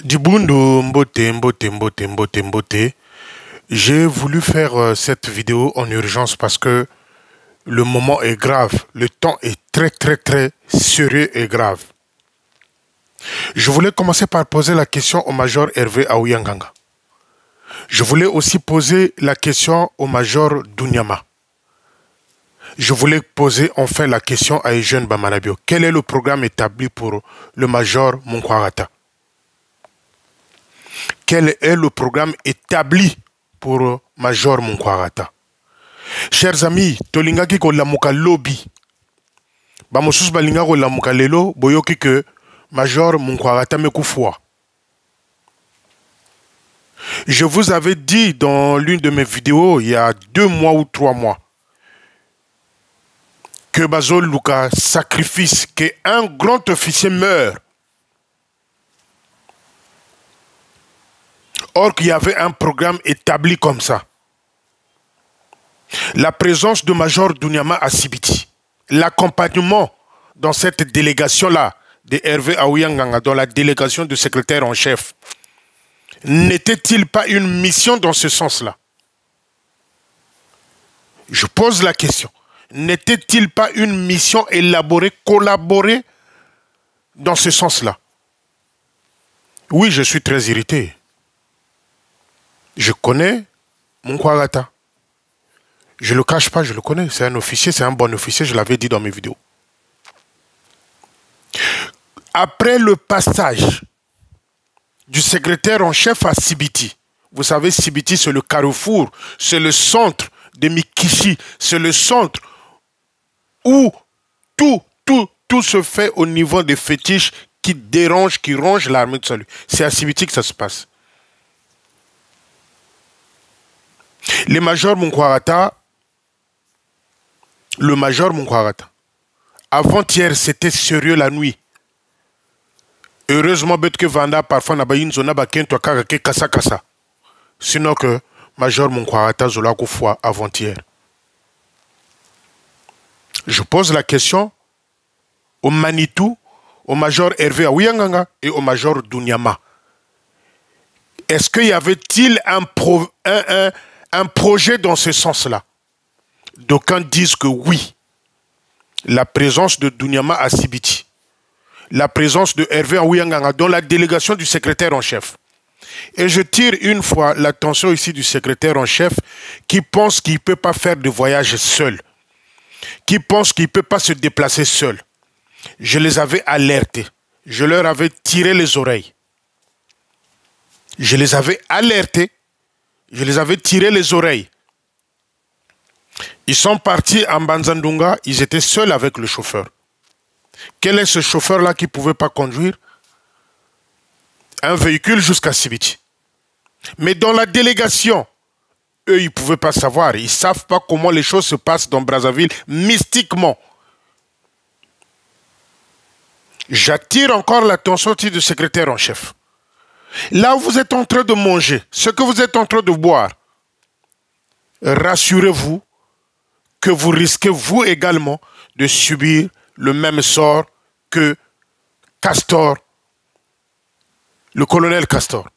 Dibundo Mbote, Mbote, Mbote, Mbote, Mbote. J'ai voulu faire cette vidéo en urgence parce que le moment est grave. Le temps est très, très, très sérieux et grave. Je voulais commencer par poser la question au Major Hervé Aouyanganga. Je voulais aussi poser la question au Major Dunyama. Je voulais poser enfin la question à Eugène Bamanabio. Quel est le programme établi pour le Major Munkwarata? Quel est le programme établi pour Major Munkwarata? Chers amis, tolingaki ko lamuka lobby. Bamosus balinga ko lamuka lelo boyoki que Major Munkwarata mekufwa. Je vous avais dit dans l'une de mes vidéos il y a 2 mois ou 3 mois que Bazol Luka sacrifice, qu'un grand officier meurt. Or qu'il y avait un programme établi comme ça. La présence de Major Dunyama à Sibiti, l'accompagnement dans cette délégation-là de Hervé Aouyanganga, dans la délégation du secrétaire en chef, n'était-il pas une mission dans ce sens-là? Je pose la question. N'était-il pas une mission élaborée, collaborée dans ce sens-là? Oui, je suis très irrité. Je connais Munkwarata. Je ne le cache pas, je le connais. C'est un officier, c'est un bon officier, je l'avais dit dans mes vidéos. Après le passage du secrétaire en chef à Sibiti, vous savez, Sibiti, c'est le carrefour, c'est le centre de Mikishi, c'est le centre où tout se fait au niveau des fétiches qui dérangent, qui rongent l'armée de salut. C'est à Sibiti que ça se passe. Le major Munkwarata, avant-hier, c'était sérieux la nuit. Heureusement, que Vanda, parfois, n'a pas une zone qui kasa. Sinon que Major Munkwarata zola fois avant-hier. Je pose la question au Manitou, au Major Hervé Aouyanganga et au Major Dunyama. Est-ce qu'il y avait-il un projet dans ce sens-là? D'aucuns disent que oui. La présence de Dunyama à Sibiti, la présence de Hervé Aouyanganga dans la délégation du secrétaire en chef. Et je tire une fois l'attention ici du secrétaire en chef qui pense qu'il ne peut pas faire de voyage seul, qui pense qu'il ne peut pas se déplacer seul. Je les avais alertés, je leur avais tiré les oreilles. Je les avais alertés, je les avais tiré les oreilles. Ils sont partis en Banzandunga, ils étaient seuls avec le chauffeur. Quel est ce chauffeur-là qui ne pouvait pas conduire un véhicule jusqu'à Sibiti? Mais dans la délégation, eux, ils ne pouvaient pas savoir. Ils ne savent pas comment les choses se passent dans Brazzaville mystiquement. J'attire encore l'attention du secrétaire en chef. Là où vous êtes en train de manger, ce que vous êtes en train de boire, rassurez-vous que vous risquez, vous également, de subir le même sort que Castor, le colonel Castor.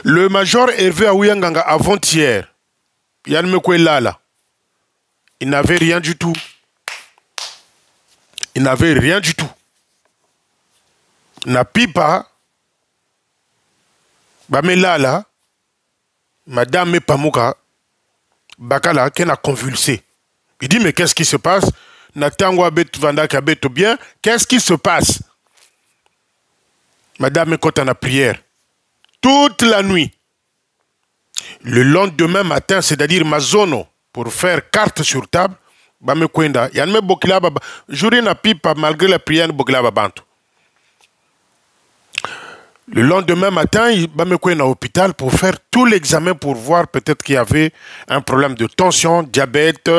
Le major Hervé Aouyanganga, avant-hier, Yann Mekwelala, il n'avait rien du tout. Il n'avait rien du tout. Napipa, Bamelala, Madame Pamouka, Bakala, qui a convulsé. Il dit, mais qu'est-ce qui se passe? Natangwa bet Vanda kabeto bien, qu'est-ce qui se passe? Madame est en prière. Toute la nuit. Le lendemain matin, c'est-à-dire Mazono, pour faire carte sur table, Bame Kwenda, Yanme Bokila Baba, Jouri na pipa malgré la prière Bokila Babanto. Le lendemain matin, il va me à l'hôpital pour faire tout l'examen pour voir peut-être qu'il y avait un problème de tension, diabète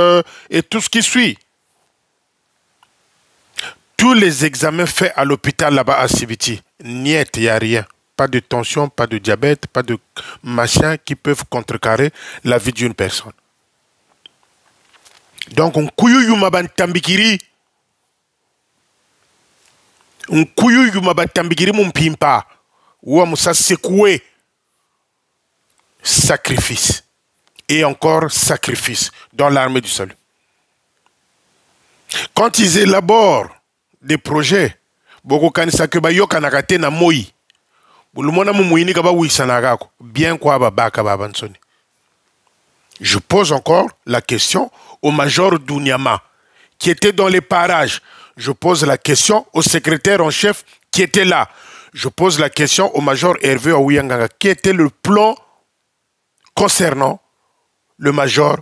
et tout ce qui suit. Tous les examens faits à l'hôpital là-bas à Sibiti, niet, il n'y a rien. Pas de tension, pas de diabète, pas de machin qui peuvent contrecarrer la vie d'une personne. Donc, on couille Yumaban Tambikiri. Nkuyu yuma batambigiri mumpimpa. Ou musa secoué. Sacrifice. Et encore sacrifice dans l'armée du salut. Quand ils élaborent des projets, beaucoup kanisa ke ba yokanaka te na moi. Bien quoi babaka babansoni. Je pose encore la question au major Dunyama, qui était dans les parages. Je pose la question au secrétaire en chef qui était là. Je pose la question au major Hervé Aouyanganga, qui était le plan concernant le major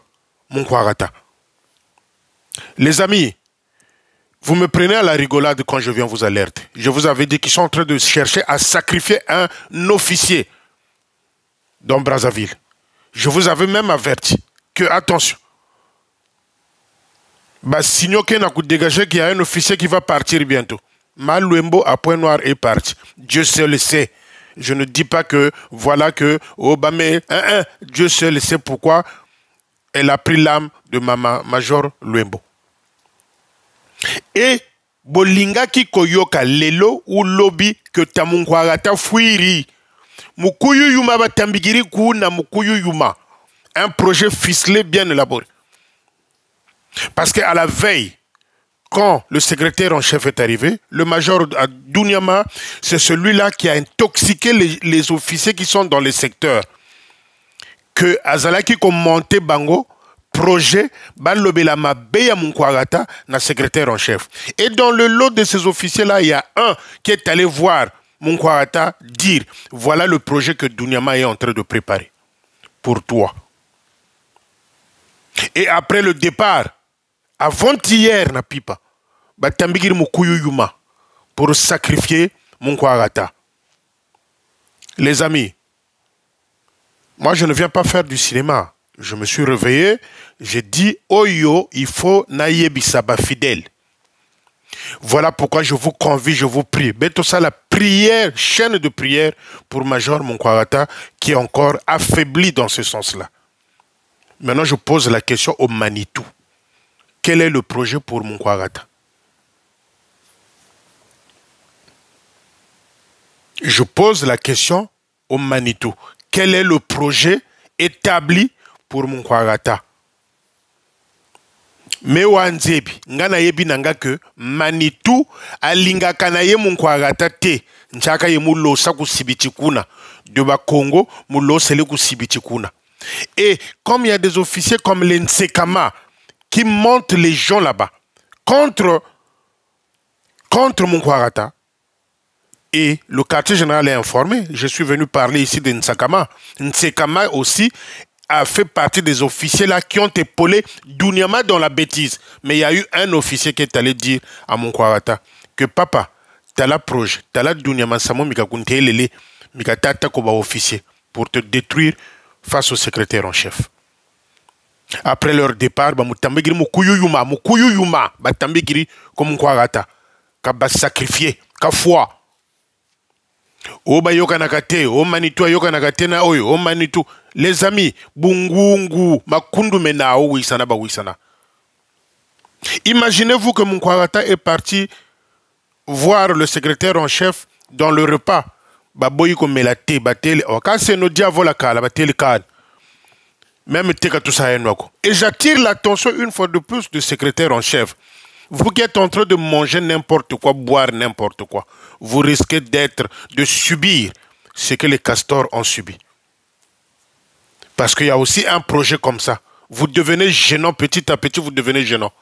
Munkwarata. Les amis, vous me prenez à la rigolade quand je viens vous alerter. Je vous avais dit qu'ils sont en train de chercher à sacrifier un officier dans Brazzaville. Je vous avais même averti que, attention, signaux qu'il y a un officier qui va partir bientôt. Maluembo à Point Noir est parti. Dieu seul le sait. Je ne dis pas que, voilà que, Dieu seul le sait pourquoi elle a pris l'âme de Major Luembo. Et bolinga ki koyoka lelo ou lobby que Tamunkwarata fuiri. Mukuyu yuma batambigiri kuna mukuyu yuma. Un projet ficelé bien élaboré. Parce qu'à la veille, quand le secrétaire en chef est arrivé, le major Dunyama, c'est celui-là qui a intoxiqué les officiers qui sont dans les secteurs. Que Azalaki comme monté Bango, projet, Balobela Mabeya Munkwarata, na secrétaire en chef. Et dans le lot de ces officiers-là, il y a un qui est allé voir Munkwarata dire, voilà le projet que Dunyama est en train de préparer pour toi. Et après le départ, avant-hier, na pipa, Batambigir Mukuyu Yuma, pour sacrifier Munkwarata. Les amis, moi je ne viens pas faire du cinéma. Je me suis réveillé, j'ai dit, Oyo, il faut Nayebisaba fidèle. Voilà pourquoi je vous convie, je vous prie. Mettez ça la prière, chaîne de prière pour Major Munkwarata qui est encore affaibli dans ce sens-là. Maintenant, je pose la question au Manitou. Quel est le projet pour Munkwarata? Je pose la question au Manitou. Quel est le projet établi pour Munkwarata? Mewa nzebi, ngana yebi nanga que Manitou alinga kanaye Munkwarata te, nchaka ye mulosa kusibiti kuna, de ba Congo, mulosa le kusibiti kuna. Et comme il y a des officiers comme les Nsekama qui montent les gens là-bas contre Munkwarata, et le quartier général est informé. Je suis venu parler ici de Nsekama. Nsekama aussi a fait partie des officiers là qui ont épaulé Dunyama dans la bêtise. Mais il y a eu un officier qui est allé dire à Munkwarata que papa, t'as la projet, t'as la Dunyama Samo Mikakunte Lele, Mikatata Koba officier pour te détruire face au secrétaire en chef. Après leur départ, Mutambegiri Mukuyu Yuma, Batambegiri comme Munkwarata, Kaba sacrifié, ka foi. Oba yokanakate, o Manitou yokanakate na oyo, o Manitou. Les amis, bungungu, makundu mena o wisana ba wisana. Imaginez-vous que Munkwarata est parti voir le secrétaire en chef dans le repas. Baboyi ko melate batele, quand c'est no diavola kala batele kala. Même teka tout ça enoko. Et j'attire l'attention une fois de plus du secrétaire en chef. Vous qui êtes en train de manger n'importe quoi, boire n'importe quoi, vous risquez de subir ce que les castors ont subi. Parce qu'il y a aussi un projet comme ça. Vous devenez gênant, petit à petit, vous devenez gênant.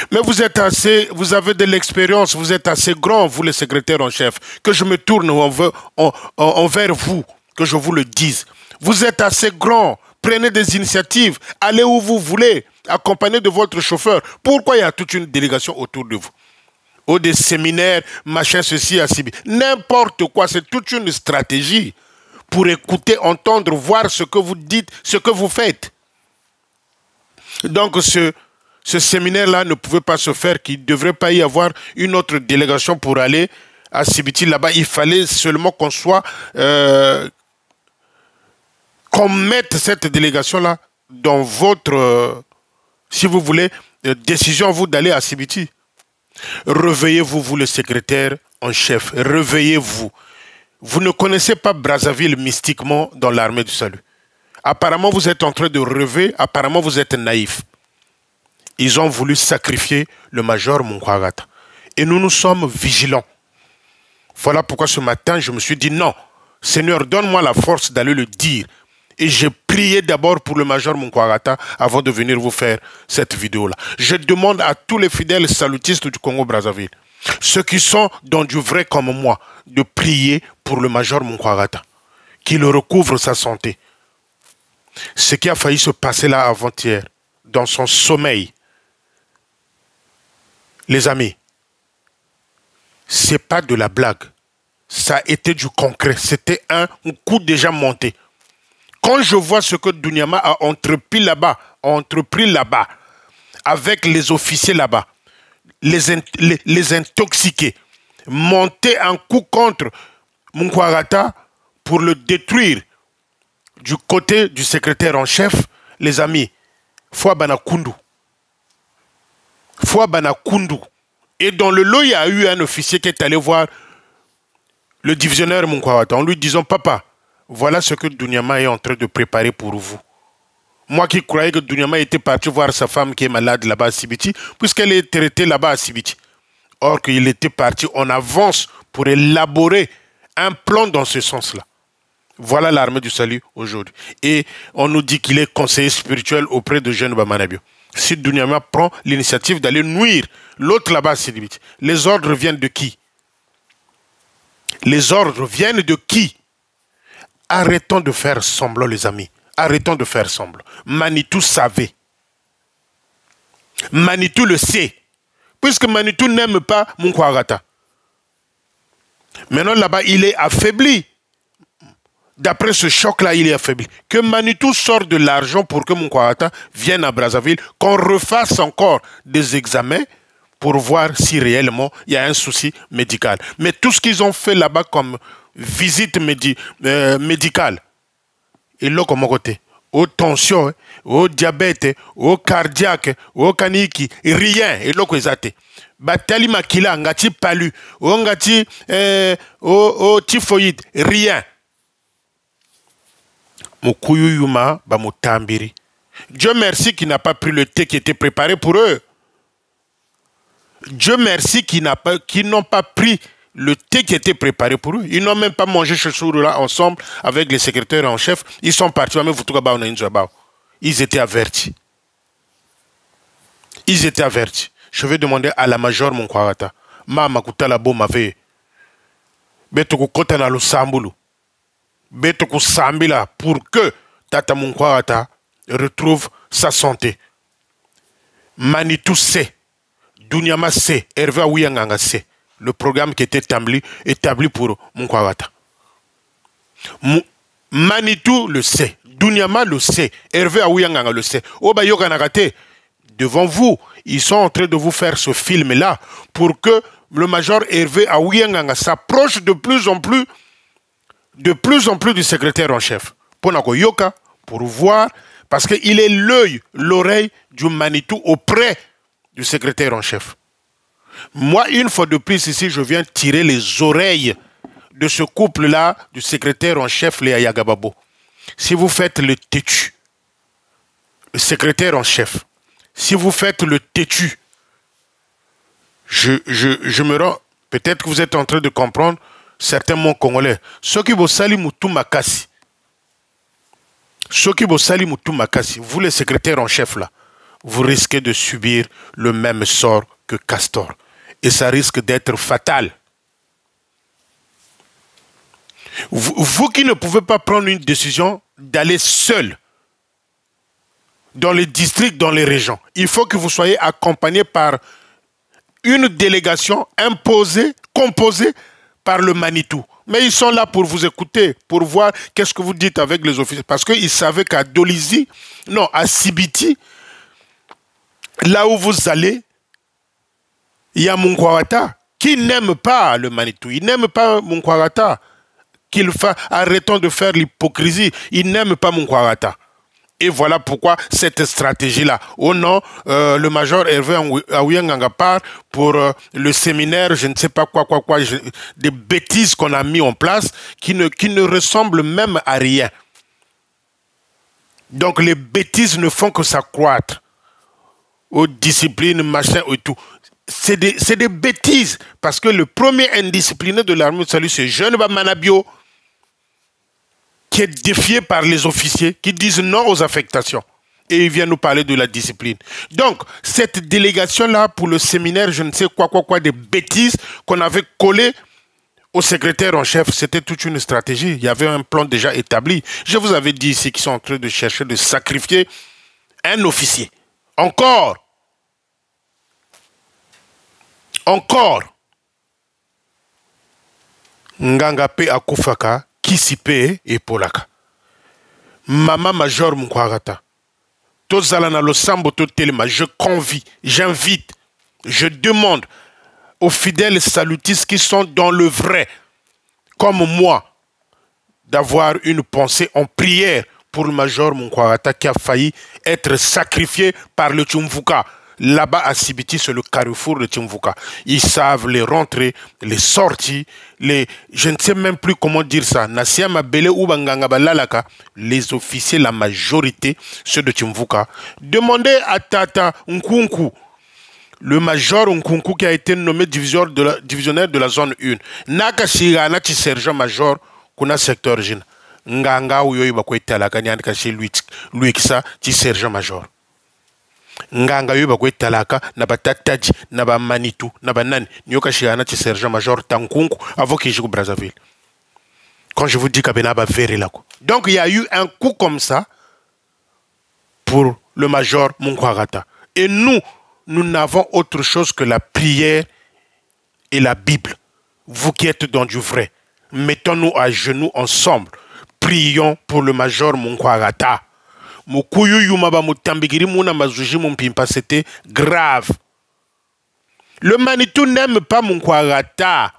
Mais vous avez de l'expérience, vous êtes assez grand, vous les secrétaires en chef, que je me tourne envers vous, que je vous le dise. Vous êtes assez grand, prenez des initiatives, allez où vous voulez, accompagné de votre chauffeur. Pourquoi il y a toute une délégation autour de vous? Ou des séminaires, machin, ceci, ainsi. N'importe quoi, c'est toute une stratégie pour écouter, entendre, voir ce que vous dites, ce que vous faites. Donc ce séminaire-là ne pouvait pas se faire, qu'il ne devrait pas y avoir une autre délégation pour aller à Sibiti. Là-bas, il fallait seulement qu'on soit... qu'on mette cette délégation-là dans votre... si vous voulez, décision, vous, d'aller à Sibiti. Réveillez-vous, vous le secrétaire en chef. Réveillez-vous. Vous ne connaissez pas Brazzaville mystiquement dans l'armée du salut. Apparemment, vous êtes en train de rêver. Apparemment, vous êtes naïf. Ils ont voulu sacrifier le major Munkwagata. Et nous sommes vigilants. Voilà pourquoi ce matin, je me suis dit non. Seigneur, donne-moi la force d'aller le dire. Et j'ai prié d'abord pour le major Munkwagata avant de venir vous faire cette vidéo-là. Je demande à tous les fidèles salutistes du Congo-Brazzaville, ceux qui sont dans du vrai comme moi, de prier pour le major Munkwagata, qu'il recouvre sa santé. Ce qui a failli se passer là avant-hier, dans son sommeil, les amis, c'est pas de la blague. Ça a été du concret. C'était un coup déjà monté. Quand je vois ce que Dunyama a entrepris là-bas, avec les officiers là-bas, les intoxiquer, monter un coup contre Munkwagata pour le détruire du côté du secrétaire en chef, les amis, Foua Banakundu. Foua Banakundu. Et dans le lot, il y a eu un officier qui est allé voir le divisionnaire Munkwagata en lui disant, papa, voilà ce que Dunyama est en train de préparer pour vous. Moi qui croyais que Dunyama était parti voir sa femme qui est malade là-bas à Sibiti, puisqu'elle est traitée là-bas à Sibiti. Or qu'il était parti en avance pour élaborer un plan dans ce sens-là. Voilà l'armée du salut aujourd'hui. Et on nous dit qu'il est conseiller spirituel auprès de Jeune Bamanabio. Si Dunyama prend l'initiative d'aller nuire l'autre là-bas à Sibiti, les ordres viennent de qui? Les ordres viennent de qui? Arrêtons de faire semblant, les amis. Arrêtons de faire semblant. Manitou savait. Manitou le sait. Puisque Manitou n'aime pas Munkwagata. Maintenant, là-bas, il est affaibli. D'après ce choc-là, il est affaibli. Que Manitou sorte de l'argent pour que Munkwagata vienne à Brazzaville, qu'on refasse encore des examens pour voir si réellement il y a un souci médical. Mais tout ce qu'ils ont fait là-bas comme visite médicale, et là comme côté, aux tensions, au diabète, au cardiaque, au kaniki, rien, et là qu'ils ont batali makila, ngati palu, ou ngati au typhoïde, rien. Mukuyu yuma ba mutambiri. Dieu merci qu'il n'a pas pris le thé qui était préparé pour eux. Dieu merci qu'ils n'ont pas pris le thé qui était préparé pour eux. Ils n'ont même pas mangé ce jour-là ensemble avec les secrétaires en chef. Ils sont partis. Ils étaient avertis. Ils étaient avertis. Je vais demander à la major Munkwagata. Mama kutala bo mave. Beto kota na lusambulu. Beto kusambila pour que Tata Munkwagata retrouve sa santé. Manitou sait. Dunyama sait. Hervé Awiyanganga sait. Le programme qui était établi pour Munkwagata. Manitou le sait. Dunyama le sait. Hervé Awiyanganga le sait. Obayoga Nagate, devant vous, ils sont en train de vous faire ce film-là pour que le major Hervé Awiyanganga s'approche de plus en plus du secrétaire en chef. Pour Nagoyoka, pour voir, parce qu'il est l'œil, l'oreille du Manitou auprès du secrétaire en chef. Moi, une fois de plus ici, je viens tirer les oreilles de ce couple-là, du secrétaire en chef, Léa Yagababo. Si vous faites le têtu, le secrétaire en chef, si vous faites le têtu, je me rends, peut-être que vous êtes en train de comprendre certains mots congolais. Soki bosali mutu makasi. Soki bosali mutu makasi. Vous, le secrétaire en chef là, vous risquez de subir le même sort que Castor. Et ça risque d'être fatal. Vous qui ne pouvez pas prendre une décision d'aller seul dans les districts, dans les régions, il faut que vous soyez accompagné par une délégation imposée, composée par le Manitou. Mais ils sont là pour vous écouter, pour voir qu'est-ce que vous dites avec les officiers. Parce qu'ils savaient qu'à Dolizy, non, à Sibiti, là où vous allez, il y a Munkwagata qui n'aime pas le Manitou. Il n'aime pas Munkwagata. Arrêtons de faire l'hypocrisie. Il n'aime pas Munkwagata. Et voilà pourquoi cette stratégie-là. Au nom, le major Hervé Aouyanganga part pour le séminaire, je ne sais pas quoi, des bêtises qu'on a mis en place qui ne ressemblent même à rien. Donc les bêtises ne font que s'accroître aux disciplines, machin et tout. C'est des bêtises. Parce que le premier indiscipliné de l'armée de salut, c'est Jeune Manabio, qui est défié par les officiers, qui disent non aux affectations. Et il vient nous parler de la discipline. Donc, cette délégation-là, pour le séminaire, je ne sais quoi, des bêtises qu'on avait collées au secrétaire en chef, c'était toute une stratégie. Il y avait un plan déjà établi. Je vous avais dit ici qu'ils sont en train de chercher de sacrifier un officier. Encore. Ngangape akufaka, kisipe et polaka. Mama Major Mkwagata. Tozala na losambo to telema, je convie, j'invite, je demande aux fidèles salutistes qui sont dans le vrai, comme moi, d'avoir une pensée en prière pour le Major Mkwagata qui a failli être sacrifié par le Tchumvuka. Là-bas à Sibiti, c'est le carrefour de Tchumvuka. Ils savent les rentrées, les sorties, je ne sais même plus comment dire ça. Nasia Mabele ou Banganga Balalaka, les officiers, la majorité, ceux de Tchumvuka. Demandez à Tata Nkunku, le major Nkunku qui a été nommé divisionnaire de la zone 1. Naka Shigana ti sergent major kuna secteur jina. Nganga uyoyi bakwe talaka nyandi kashi lui kisa ti sergent major. Nganga yo bakwe talaka na batataji na ba manitu na banani nyoka shiana ti sergent major Tankunku avant qu'il joue au Brazzaville. Quand je vous dis qu'abena ba verre là. Donc il y a eu un coup comme ça pour le major Munkwagata. Et nous n'avons autre chose que la prière et la Bible. Vous qui êtes dans du vrai, mettons-nous à genoux ensemble. Prions pour le major Munkwagata. C'était grave. Le Manitou n'aime pas Munkwagata.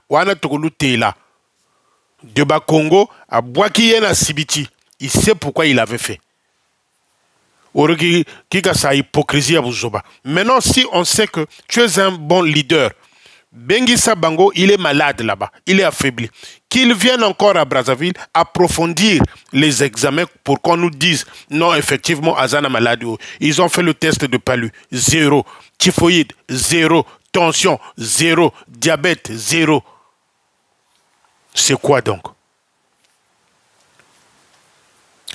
De Bakongo à Boakiyena Sibiti. Il sait pourquoi il avait fait. Maintenant, si on sait que tu es un bon leader, Bengissa Bango, il est malade là-bas, il est affaibli. Qu'il vienne encore à Brazzaville approfondir les examens pour qu'on nous dise non, effectivement, Azana malade. Ils ont fait le test de palu, 0. Typhoïde, 0. Tension, 0. Diabète, 0. C'est quoi donc?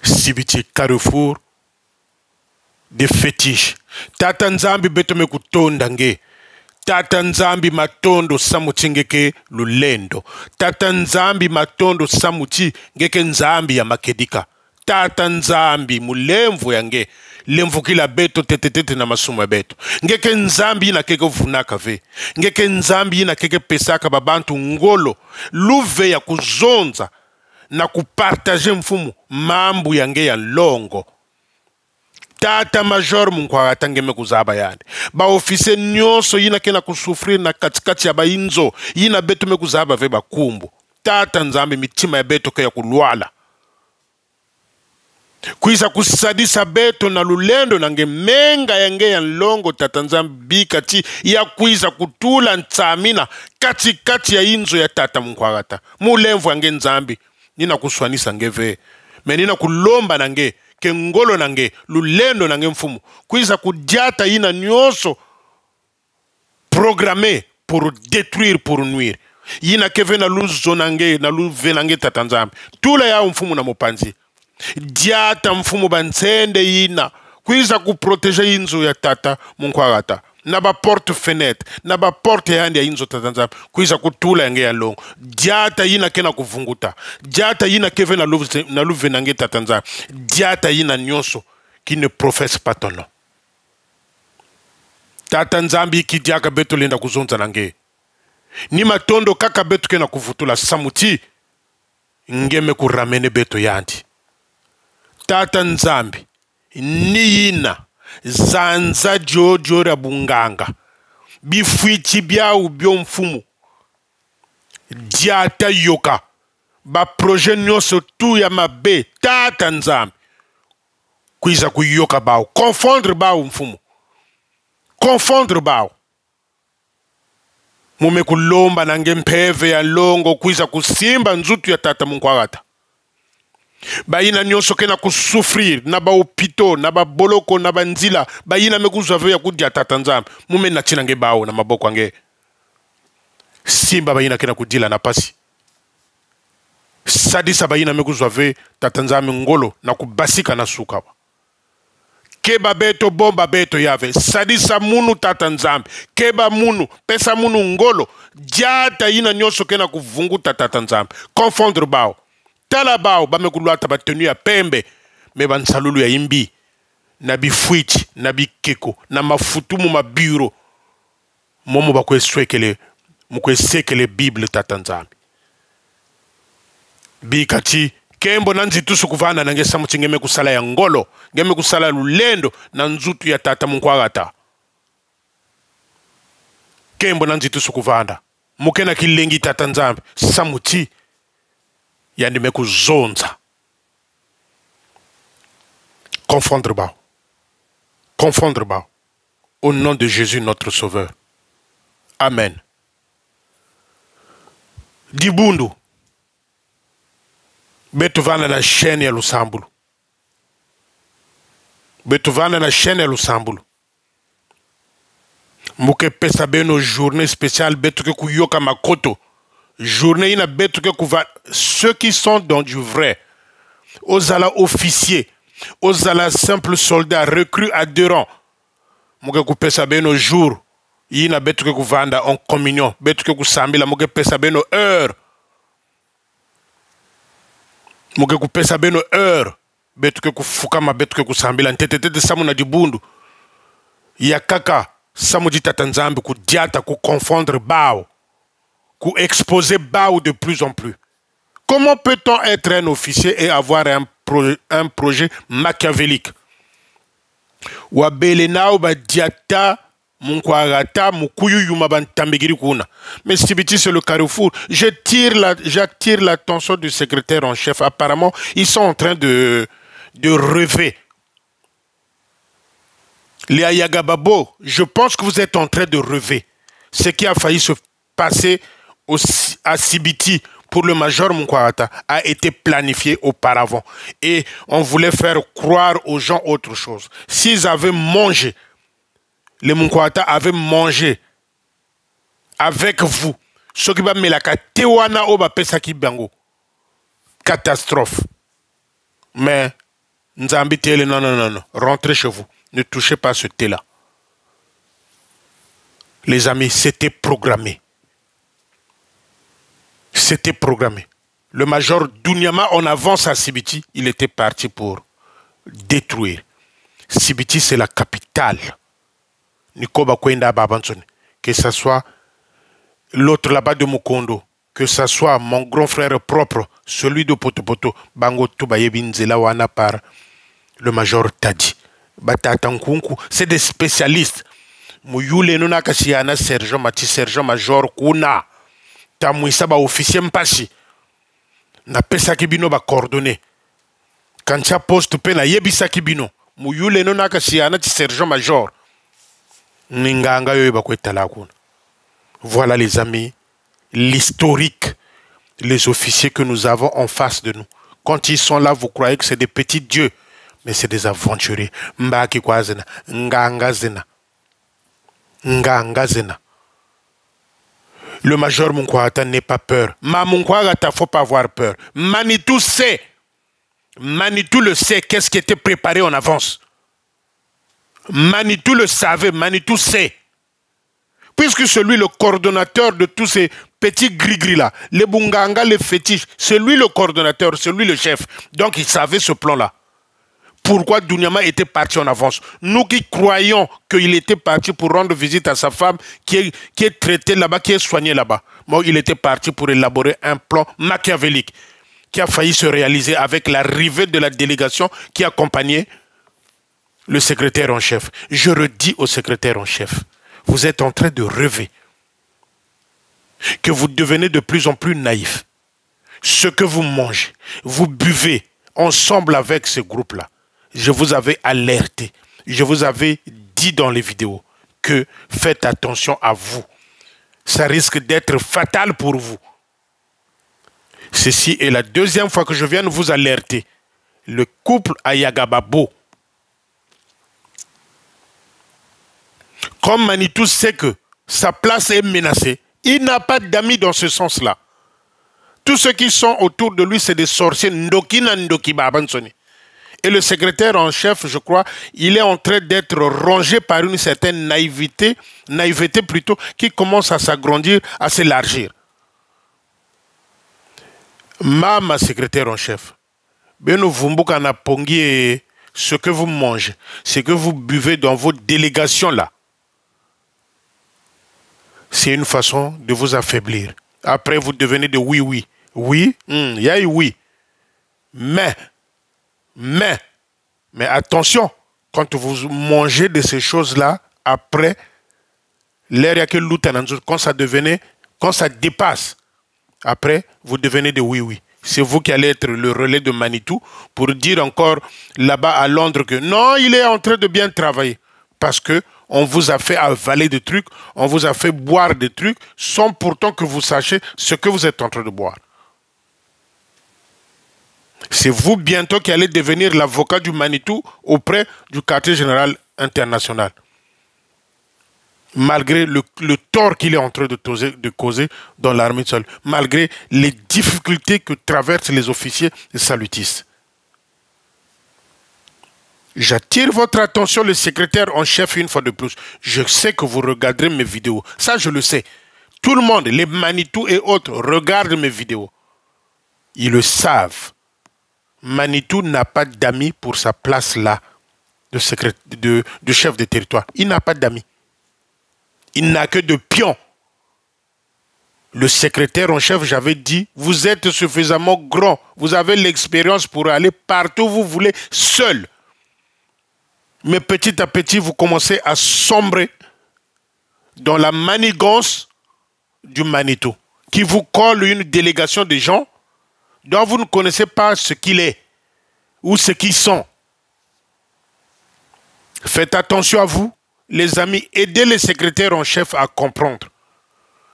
Sibiti, carrefour des fétiches. Tata Nzambi betome kutondange. Tata Nzambi matondo samuti ngeke lulendo. Tata Nzambi matondo samuti ngeke Nzambi ya makedika. Tata Nzambi mulemvu yange. Lemvu kila beto tetetete na masuma beto. Ngeke Nzambi na keke vunaka ve. Ngeke Nzambi na keke pesaka babantu ngolo. Luve ya kuzonza na kupartaje mfumu mambu yange ya longo. Tata major Munkwagata ngeme kuzaba yani. Ba ofise nyoso yina kena kusufrir na katikati ya ba inzo. Yina beto me kuzaba ve bakumbu. Tata Nzambi mitima ya beto kaya kulwala. Kuisa kusadisa beto na lulendo nange menga yange ya longo Tata Nzambi kati ya kuisa kutula ntsamina kati ya inzo ya Tata Munkwagata. Mulemvu yange Nzambi. Nina kuswanisa ngeve. Menina kulomba nange. Kengolo nange, lulendo nange mfumu. Kuisa kudiata ina nyoso programmé pour détruire, pour nuire. Yina keve na luzo nange, na luve nange Tata Nzambi. Tula ya mfumu na mopanzi. Diata mfumu bansende yina. Kuisa kuproteje inzo ya Tata Munkwagata. Na ba porte fenêtre, na ba porte yandi ya inzo Tata Nzambi. Kuisa kutula yange ya longo. Diata yina kena kuvunguta. Diata yina keve na luve nange Tata Nzambi. Diata yina nyonso qui ne professe pas ton nom. Tata Nzambi ki diaka beto lenda kuzonza nange. Ni matondo kaka beto kena kuvutula samuti. Ngeme kuramene beto yandi. Tata Nzambi ni yina zanza jojo rabunganga. Bifuichi biau bio mfumu. Diata yoka. Ba projet nyoso tu ya mabe Tata Nzambi. kuiza kuyoka bao, confondre bao mfumu, confondre bao. Mume kulomba nange mpeve ya longo kuiza kusimba nzutu ya tata munkwagata. Bayina nyonso kena kusufrir na ba opito na ba boloko na ba nzila bayina mekuzave ya kudia tata nzambe mume na chinange bao na maboko ange simba bayina kena kudila na pasi sadisa bayina mekuzave tata nzambe ngolo na kubasika na suka keba beto bomba beto yave sadisa munu tata nzambe keba munu pesa munu ngolo jata yina nyonso kena kuvunguta tata nzambe confondre bao tala bao bamekuluata batenu ya pembe me bansalulu ya imbi na bifuichi na bikeko na mafutumu mabiro momo bakwesekele bible tata nzambe bikati kembo na nzitusu kuvana nange samuti ngeme kusala ya ngolo ngeme kusala lulendo na nzutu ya tata munkwagata kembo na nzitusu kuvanda mukena kilengi tata nzambe samuti yandi mekuzonza confondre bao, confondre bao, au nom de Jésus notre sauveur, amen. Dibundu betuvana na chaîne ya lusambulu, betuvana na chaîne ya lusambulu muke pesa beno journée spéciale betuke kuyoka makoto journée ina betuke kuva ceux qui sont dans du vrai aux ala officiers aux ala simples soldats recrues à 2 rangs muke kupesa beno jour ina betuke kuvanda en communion betuke kusambila muke pesa beno heure muke kupesa beno heure betuke kufukama betuke kusambila ntetetete samu na dibundu ya kaka samu di tata nzambe kudiata ku confondre bao ku exposer bao de plus en plus. Comment peut-on être un officier et avoir un projet machiavélique? Wabele nao ba diata munkwagata mukuyu yuma bantambigiri kuna. Mais Sibiti c'est le carrefour. J'attire l'attention du secrétaire en chef. Apparemment, ils sont en train de rêver. Les Ayagababo, je pense que vous êtes en train de rêver. Ce qui a failli se passer à Sibiti pour le major Munkwagata a été planifié auparavant. Et on voulait faire croire aux gens autre chose. S'ils avaient mangé, les Munkwagata avaient mangé avec vous, ce qui va me la tewana oba pesaki bango. Catastrophe. Mais, Nzambi tele, non. Rentrez chez vous. Ne touchez pas ce thé-là. Les amis, c'était programmé. C'était programmé. Le major Dunyama, en avance à Sibiti, il était parti pour détruire. Sibiti, c'est la capitale. Nikoba Kwenda Babansone. Que ce soit l'autre là-bas de Mukondo, que ce soit mon grand frère propre, celui de Potopoto, Bango Tubayebinzela Wana par le major Tadi. Batatankunku, c'est des spécialistes. Muyule nuna kasiyana sergent mati sergent major kuna. Tamuisa ba officier mpasi. Na pesa kibino ba coordonné. Kancha poste pe na yebisa kibino. Muyule nuna kasiyana ti sergent major. Ninganga yo ba kwetala kuna. Voilà les amis, l'historique, les officiers que nous avons en face de nous. Quand ils sont là, vous croyez que c'est des petits dieux. Mais c'est des aventuriers. Mbaki kwa zena. Nganga zena. Nganga zena. Le major Munkwagata n'est pas peur. Ma Munkwagata, faut pas avoir peur. Manitou sait. Manitou le sait. Qu'est-ce qui était préparé en avance. Manitou le savait. Manitou sait. Puisque c'est lui le coordonnateur de tous ces petits gris-gris là. Les Bunganga, les fétiches. C'est lui le coordonnateur. C'est lui le chef. Donc il savait ce plan-là. Pourquoi Dunyama était parti en avance? Nous qui croyons qu'il était parti pour rendre visite à sa femme qui est traitée là-bas, qui est soignée là-bas. Bon, il était parti pour élaborer un plan machiavélique qui a failli se réaliser avec l'arrivée de la délégation qui accompagnait le secrétaire en chef. Je redis au secrétaire en chef, vous êtes en train de rêver, que vous devenez de plus en plus naïf. Ce que vous mangez, vous buvez ensemble avec ce groupe-là. Je vous avais alerté. Je vous avais dit dans les vidéos que faites attention à vous. Ça risque d'être fatal pour vous. Ceci est la deuxième fois que je viens de vous alerter. Le couple Ayagababo. Comme Manitou sait que sa place est menacée, il n'a pas d'amis dans ce sens-là. Tous ceux qui sont autour de lui, c'est des sorciers. Ndokina Ndokiba Abansoni. Et le secrétaire en chef, je crois, il est en train d'être rongé par une certaine naïveté plutôt, qui commence à s'agrandir, à s'élargir. Ma secrétaire en chef, Beno Vumbuka na pongi, ce que vous mangez, ce que vous buvez dans vos délégations là, c'est une façon de vous affaiblir. Après, vous devenez de oui. Oui, il y a eu oui. Mais attention, quand vous mangez de ces choses-là, après, quand ça dépasse, après, vous devenez de oui. C'est vous qui allez être le relais de Manitou pour dire encore là-bas à Londres que non, il est en train de bien travailler. Parce que on vous a fait avaler des trucs, on vous a fait boire des trucs, sans pourtant que vous sachiez ce que vous êtes en train de boire. C'est vous bientôt qui allez devenir l'avocat du Manitou auprès du quartier général international. Malgré le tort qu'il est en train de causer dans l'armée de salut, malgré les difficultés que traversent les officiers salutistes. J'attire votre attention, le secrétaire en chef, une fois de plus. Je sais que vous regarderez mes vidéos. Ça, je le sais. Tout le monde, les Manitou et autres, regardent mes vidéos. Ils le savent. Manitou n'a pas d'amis pour sa place là, de chef de territoire. Il n'a pas d'amis. Il n'a que de pions. Le secrétaire en chef, j'avais dit, vous êtes suffisamment grand. Vous avez l'expérience pour aller partout où vous voulez, seul. Mais petit à petit, vous commencez à sombrer dans la manigance du Manitou, qui vous colle une délégation de gens dont vous ne connaissez pas ce qu'il est ou ce qu'ils sont. Faites attention à vous, les amis. Aidez les secrétaires en chef à comprendre.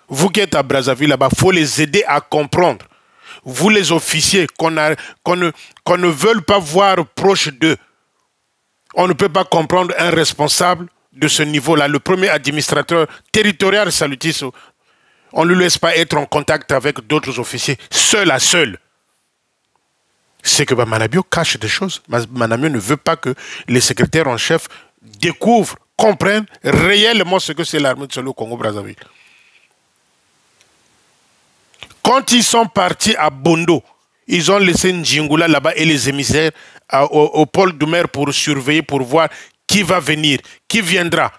Vous qui êtes à Brazzaville là-bas, il faut les aider à comprendre. Vous les officiers qu'on ne veut pas voir proche d'eux. On ne peut pas comprendre un responsable de ce niveau-là. Le premier administrateur territorial salutiste, on ne lui laisse pas être en contact avec d'autres officiers, seul à seul. C'est que Manabio cache des choses. Manabio ne veut pas que les secrétaires en chef découvrent, comprennent réellement ce que c'est l'armée de Solo Congo-Brazzaville. Quand ils sont partis à Bondo, ils ont laissé Njingula là-bas et les émissaires au pôle Doumer pour surveiller, pour voir qui va venir, qui viendra.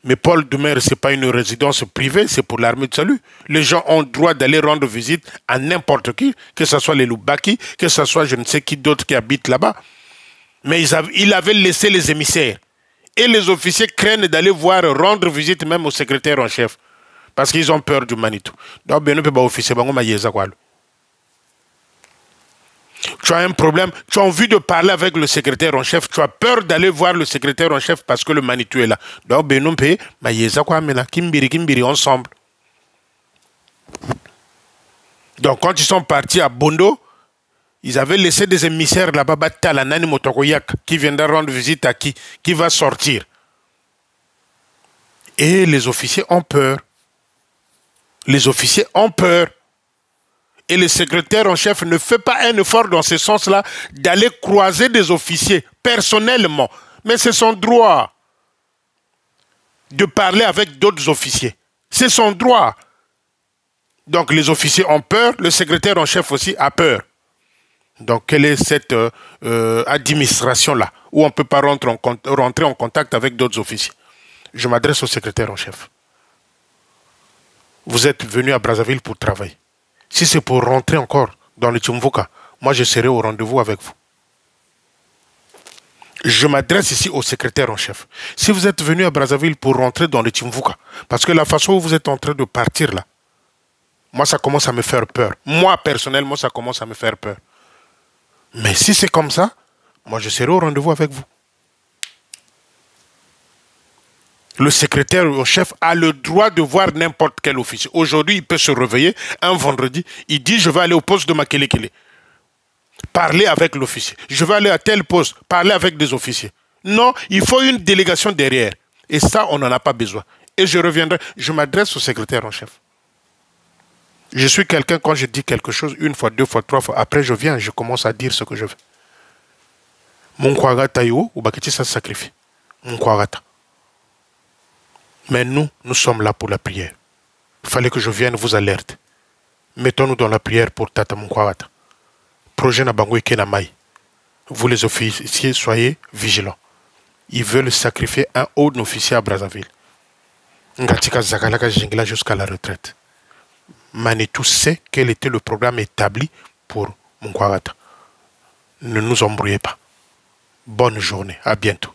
Mais Paul Doumer, ce n'est pas une résidence privée, c'est pour l'armée de salut. Les gens ont le droit d'aller rendre visite à n'importe qui, que ce soit les Lubaki, que ce soit je ne sais qui d'autre qui habitent là-bas. Mais il avait laissé les émissaires. Et les officiers craignent d'aller voir, rendre visite même au secrétaire en chef. Parce qu'ils ont peur du Manitou. Donc, ben, officier, tu as un problème, tu as envie de parler avec le secrétaire en chef, tu as peur d'aller voir le secrétaire en chef parce que le Manitou est là. Donc, ensemble. Donc, quand ils sont partis à Bondo, ils avaient laissé des émissaires là-bas, qui viendra rendre visite à qui va sortir. Et les officiers ont peur. Les officiers ont peur. Et le secrétaire en chef ne fait pas un effort dans ce sens-là d'aller croiser des officiers personnellement. Mais c'est son droit de parler avec d'autres officiers. C'est son droit. Donc les officiers ont peur, le secrétaire en chef aussi a peur. Donc quelle est cette administration-là où on ne peut pas rentrer en contact avec d'autres officiers? Je m'adresse au secrétaire en chef. Vous êtes venu à Brazzaville pour travailler. Si c'est pour rentrer encore dans le Tchumvuka, moi je serai au rendez-vous avec vous. Je m'adresse ici au secrétaire en chef. Si vous êtes venu à Brazzaville pour rentrer dans le Tchumvuka, parce que la façon où vous êtes en train de partir là, moi ça commence à me faire peur. Moi personnellement ça commence à me faire peur. Mais si c'est comme ça, moi je serai au rendez-vous avec vous. Le secrétaire en chef a le droit de voir n'importe quel officier. Aujourd'hui, il peut se réveiller un vendredi, il dit je vais aller au poste de Makelekele. Parler avec l'officier. Je vais aller à tel poste, parler avec des officiers. Non, il faut une délégation derrière. Et ça, on n'en a pas besoin. Et je reviendrai, je m'adresse au secrétaire en chef. Je suis quelqu'un, quand je dis quelque chose, une fois, deux fois, trois fois, après je viens, je commence à dire ce que je veux. Mon kwagata yo, ou bakiti ça sacrifie. Mon kwagata. Mais nous sommes là pour la prière. Il fallait que je vienne vous alerter. Mettons-nous dans la prière pour Tata Munkwagata. Projet Nabango Kenamai. Vous les officiers, soyez vigilants. Ils veulent sacrifier un haut officier à Brazzaville. Ngatika Zakalaka Jingla jusqu'à la retraite. Manitou sait quel était le programme établi pour Munkwagata. Ne nous embrouillez pas. Bonne journée. À bientôt.